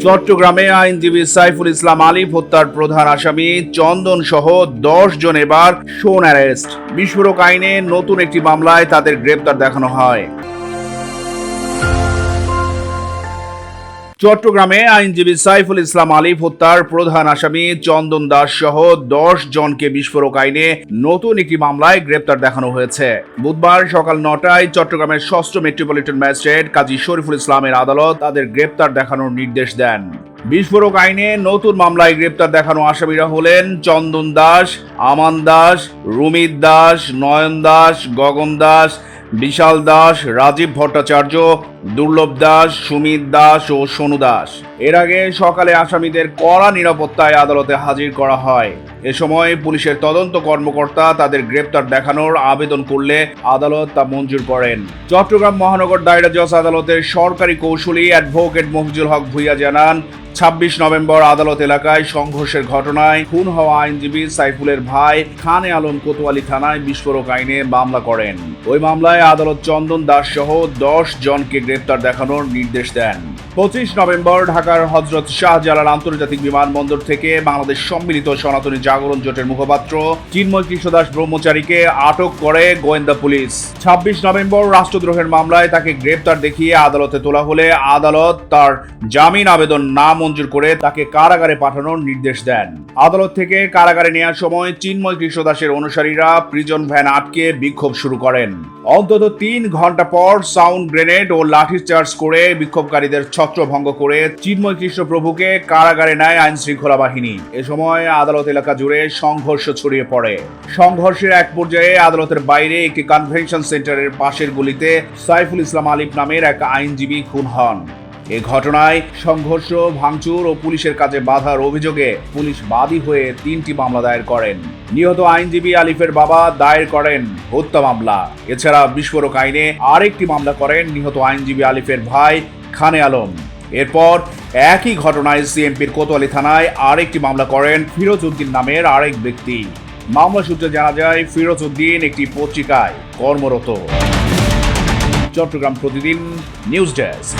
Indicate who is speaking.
Speaker 1: চট্টগ্রামে আইনজীবী সাইফুল ইসলাম আলিফ হত্যার প্রধান আসামি চন্দন সহ 10 জন এবার শোন অ্যারেস্ট। বিস্ফোরক আইনে নতুন একটি মামলায় তাদের গ্রেপ্তার দেখানো হয়। চট্টগ্রামে আইনজীবী সাইফুল ইসলাম আলিফ হত্যার প্রধান আসামি চন্দন দাস সহ 10 জনকে বিস্ফোরক আইনে নতুন একটি মামলায় গ্রেপ্তার দেখানো হয়েছে। বুধবার সকাল 9টায় চট্টগ্রামের 6ষ্ঠ মেট্রোপলিটন ম্যাজিস্ট্রেট কাজী শরীফুল ইসলামের আদালত তাদের গ্রেপ্তার দেখানোর নির্দেশ দেন। বিস্ফোরক আইনে নতুন মামলায় গ্রেপ্তার দেখানো আসামিরা হলেন চন্দন দাস, আমান দাস, রুমিত দাস, নয়ন দাস, গগন দাস, বিশাল দাস, রাজীব ভট্টাচার্য, দুর্লভ দাস, সুমিত দাস ও সোনু দাস। এর আগে সকালে আসামিদের কড়া নিরাপত্তায় আদালতে হাজির করা হয়। এ সময় পুলিশের তদন্ত কর্মকর্তা তাদের গ্রেপ্তার দেখানোর আবেদন করলে আদালত তা মঞ্জুর করেন। চট্টগ্রাম মহানগর দায়রা জজ আদালতের সরকারি কৌঁসুলি অ্যাডভোকেট মফিজুল হক ভূঁইয়া জানান, 26 নভেম্বর আদালত এলাকায় সংঘর্ষের ঘটনায় খুন হওয়া আইনজীবী সাইফুলের ভাই খানে আলম কোতোয়ালি থানায় বিস্ফোরক আইনে মামলা করেন। ওই মামলায় আদালত চন্দন দাস সহ 10 জনকে গ্রেপ্তার দেখানোর নির্দেশ দেন। 25 নভেম্বর ঢাকার হযরত শাহজালাল আন্তর্জাতিক বিমানবন্দর থেকে বাংলাদেশ সম্মিলিত সনাতনী জাগরণ জোটের মুখপাত্র চিন্ময় কৃষ্ণ দাস ব্রহ্মচারীকে আটক করে গোয়েন্দা পুলিশ। 26 নভেম্বর রাষ্ট্রদ্রোহের মামলায় তাকে গ্রেপ্তার দেখিয়ে আদালতে তোলা হলে আদালত তার জামিন আবেদন না মঞ্জুর করে তাকে কারাগারে পাঠানোর নির্দেশ দেন। আদালত থেকে কারাগারে নেওয়ার সময় চিন্ময় কৃষ্ণ দাসের অনুসারীরা প্রিজন ভ্যান আটকে বিক্ষোভ শুরু করেন। অন্তত 3 ঘন্টা পর সাউন্ড গ্রেনেড ও লাঠিচার্জ করে বিক্ষোভকারীদের ছত্রভঙ্গ করে চিন্ময় কৃষ্ণ প্রভুকে কারাগারে নেয় আইন শৃঙ্খলা বাহিনী। এ সময় আদালত এলাকা জুড়ে সংঘর্ষ ছড়িয়ে পড়ে। সংঘর্ষের এক পর্যায়ে আদালতের বাইরে একটি কনভেনশন সেন্টারের পাশের গলিতে সাইফুল ইসলাম আলিফ নামের এক আইনজীবী খুন হন। এ ঘটনায় সংঘর্ষ, ভাঙচুর ও পুলিশের কাজে বাধার অভিযোগে পুলিশ বাদী হয়ে 3টি মামলা দায়ের করেন। নিহত আইনজীবী আলিফের বাবা দায়ের করেন হত্যা মামলা। এছাড়া বিস্ফোরক আইনে আরেকটি মামলা করেন নিহত আইনজীবী আলিফের ভাই খানে আলম। এরপর একই ঘটনায় সিএমপির কোতোয়ালি থানায় আরেকটি মামলা করেন ফিরোজ উদ্দিন নামের আরেক ব্যক্তি। মামলা সূত্রে জানা যায়, ফিরোজ উদ্দিন একটি পত্রিকায় কর্মরত। চট্টগ্রাম প্রতিদিন নিউজ ডেস্ক।